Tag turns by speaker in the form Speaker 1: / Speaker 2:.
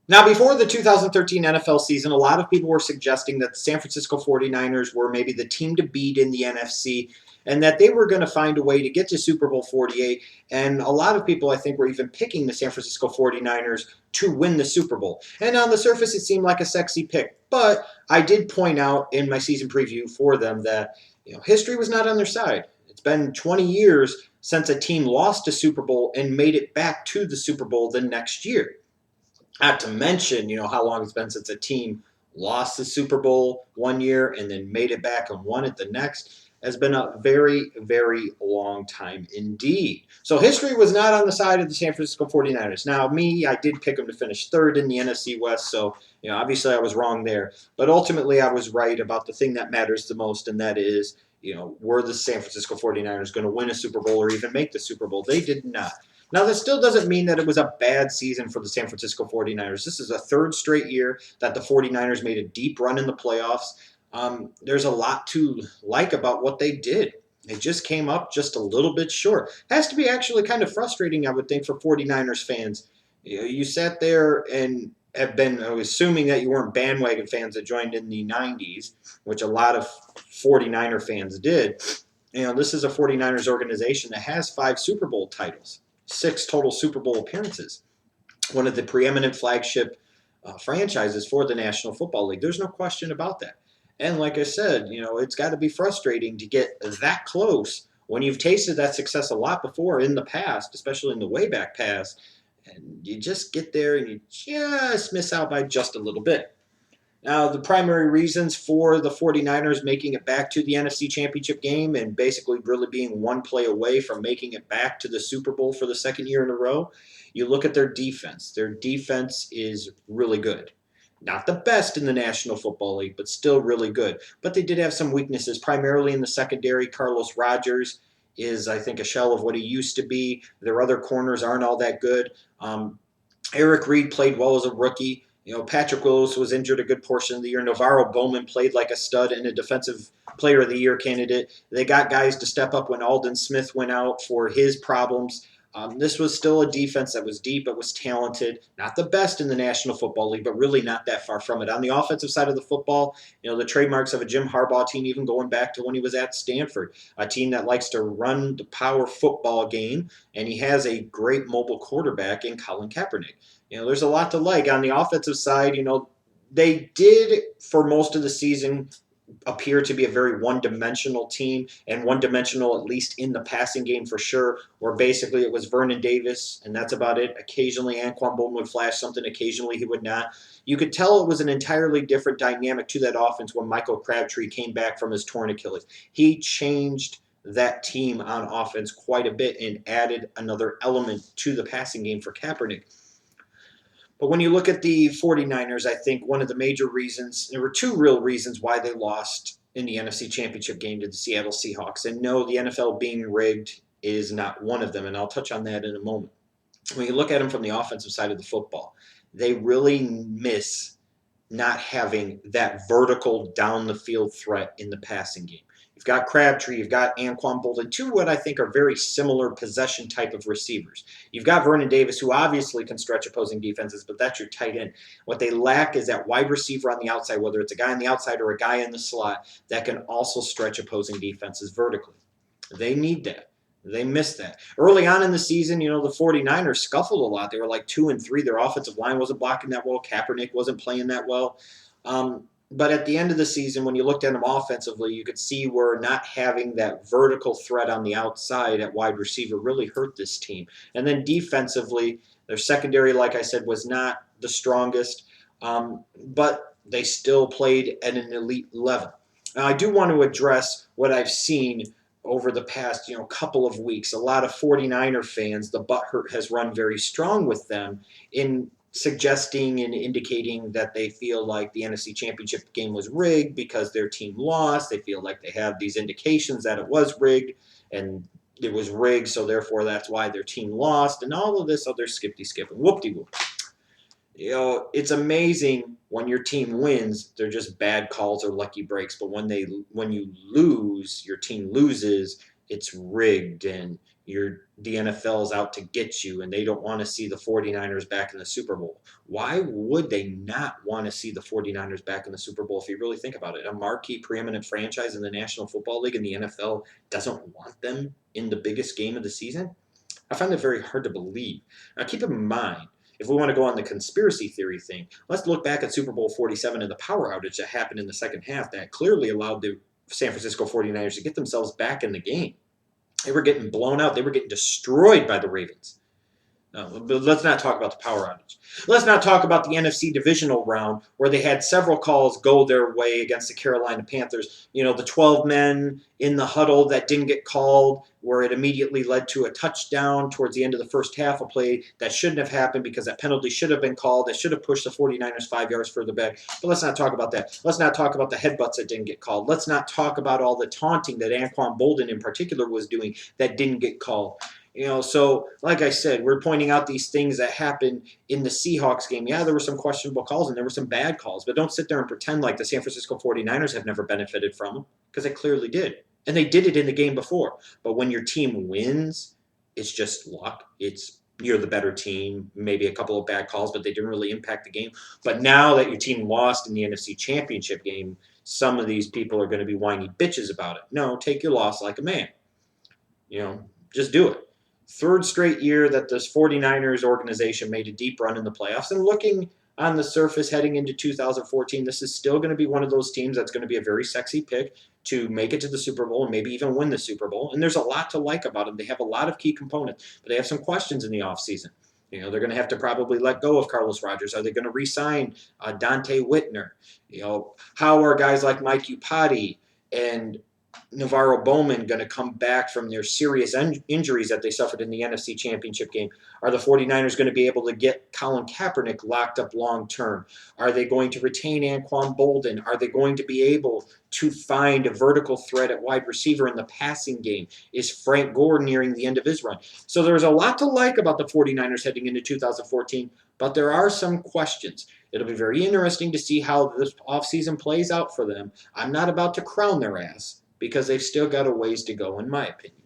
Speaker 1: Now, before the 2013 NFL season, a lot of people were suggesting that the San Francisco 49ers were maybe the team to beat in the NFC and that they were going to find a way to get to Super Bowl 48. And a lot of people, I think, were even picking the San Francisco 49ers to win the Super Bowl. And on the surface, it seemed like a sexy pick. But I did point out in my season preview for them that history was not on their side. It's been 20 years since a team lost a Super Bowl and made it back to the Super Bowl the next year. Not to mention, how long it's been since a team lost the Super Bowl one year and then made it back and won it the next. Has been a very, very long time indeed. So history was not on the side of the San Francisco 49ers. Now, me, I did pick them to finish third in the NFC West, so obviously I was wrong there. But ultimately I was right about the thing that matters the most, and that is, were the San Francisco 49ers going to win a Super Bowl or even make the Super Bowl? They did not. Now, that still doesn't mean that it was a bad season for the San Francisco 49ers. This is a third straight year that the 49ers made a deep run in the playoffs. There's a lot to like about what they did. They just came up just a little bit short. Has to be actually kind of frustrating, I would think, for 49ers fans. You sat there and have been assuming that you weren't bandwagon fans that joined in the 90s, which a lot of 49er fans did. This is a 49ers organization that has 5 Super Bowl titles, 6 total Super Bowl appearances, one of the preeminent flagship franchises for the National Football League. There's no question about that. And like I said, it's got to be frustrating to get that close when you've tasted that success a lot before in the past, especially in the way back past, and you just get there and you just miss out by just a little bit. Now, the primary reasons for the 49ers making it back to the NFC Championship game and basically really being one play away from making it back to the Super Bowl for the second year in a row, you look at their defense. Their defense is really good. Not the best in the National Football League, but still really good. But they did have some weaknesses, primarily in the secondary. Carlos Rogers is, I think, a shell of what he used to be. Their other corners aren't all that good. Eric Reed played well as a rookie. Patrick Willis was injured a good portion of the year. Navarro Bowman played like a stud and a defensive player of the year candidate. They got guys to step up when Aldon Smith went out for his problems. This was still a defense that was deep, it was talented. Not the best in the National Football League, but really not that far from it. On the offensive side of the football, the trademarks of a Jim Harbaugh team, even going back to when he was at Stanford, a team that likes to run the power football game, and he has a great mobile quarterback in Colin Kaepernick. There's a lot to like. On the offensive side, they did, for most of the season, appear to be a very one-dimensional team, and one-dimensional at least in the passing game for sure, where basically it was Vernon Davis, and that's about it. Occasionally Anquan Bolden would flash something, occasionally he would not. You could tell it was an entirely different dynamic to that offense when Michael Crabtree came back from his torn Achilles. He changed that team on offense quite a bit and added another element to the passing game for Kaepernick. But when you look at the 49ers, I think one of the major reasons, there were 2 real reasons why they lost in the NFC Championship game to the Seattle Seahawks. And no, the NFL being rigged is not one of them, and I'll touch on that in a moment. When you look at them from the offensive side of the football, they really miss not having that vertical down the field threat in the passing game. You've got Crabtree, you've got Anquan Bolden, 2 what I think are very similar possession type of receivers. You've got Vernon Davis, who obviously can stretch opposing defenses, but that's your tight end. What they lack is that wide receiver on the outside, whether it's a guy on the outside or a guy in the slot, that can also stretch opposing defenses vertically. They need that. They missed that. Early on in the season, the 49ers scuffled a lot. They were like 2-3. Their offensive line wasn't blocking that well. Kaepernick wasn't playing that well. But at the end of the season, when you looked at them offensively, you could see where not having that vertical threat on the outside at wide receiver really hurt this team. And then defensively, their secondary, like I said, was not the strongest, but they still played at an elite level. Now, I do want to address what I've seen over the past couple of weeks. A lot of 49er fans, the butthurt has run very strong with them in suggesting and indicating that they feel like the NFC Championship game was rigged because their team lost. They feel like they have these indications that it was rigged and it was rigged, so therefore that's why their team lost, and all of this other skip and whoop-de-whoop. It's amazing when your team wins, they're just bad calls or lucky breaks. But when you lose, your team loses, it's rigged and the NFL is out to get you and they don't want to see the 49ers back in the Super Bowl. Why would they not want to see the 49ers back in the Super Bowl if you really think about it? A marquee preeminent franchise in the National Football League and the NFL doesn't want them in the biggest game of the season? I find that very hard to believe. Now, keep in mind, if we want to go on the conspiracy theory thing, let's look back at Super Bowl 47 and the power outage that happened in the second half that clearly allowed the San Francisco 49ers to get themselves back in the game. They were getting blown out. They were getting destroyed by the Ravens. But let's not talk about the power outage. Let's not talk about the NFC divisional round where they had several calls go their way against the Carolina Panthers. You know, the 12 men in the huddle that didn't get called, where it immediately led to a touchdown towards the end of the first half, a play that shouldn't have happened because that penalty should have been called. That should have pushed the 49ers 5 yards further back. But let's not talk about that. Let's not talk about the headbutts that didn't get called. Let's not talk about all the taunting that Anquan Boldin in particular was doing that didn't get called. You know, so like I said, we're pointing out these things that happened in the Seahawks game. Yeah, there were some questionable calls and there were some bad calls, but don't sit there and pretend like the San Francisco 49ers have never benefited from them, because they clearly did. And they did it in the game before. But when your team wins, it's just luck. You're the better team, maybe a couple of bad calls, but they didn't really impact the game. But now that your team lost in the NFC Championship game, some of these people are going to be whiny bitches about it. No, take your loss like a man. You know, just do it. Third straight year that this 49ers organization made a deep run in the playoffs. And looking on the surface heading into 2014, this is still going to be one of those teams that's going to be a very sexy pick to make it to the Super Bowl and maybe even win the Super Bowl. And there's a lot to like about them. They have a lot of key components, but they have some questions in the offseason. You know, they're going to have to probably let go of Carlos Rogers. Are they going to re-sign Dante Whitner? You know, how are guys like Mike Upati and Navarro Bowman going to come back from their serious injuries that they suffered in the NFC Championship game? Are the 49ers going to be able to get Colin Kaepernick locked up long term? Are they going to retain Anquan Boldin? Are they going to be able to find a vertical threat at wide receiver in the passing game? Is Frank Gore nearing the end of his run? So there's a lot to like about the 49ers heading into 2014, but there are some questions. It'll be very interesting to see how this offseason plays out for them. I'm not about to crown their ass, because they've still got a ways to go, in my opinion.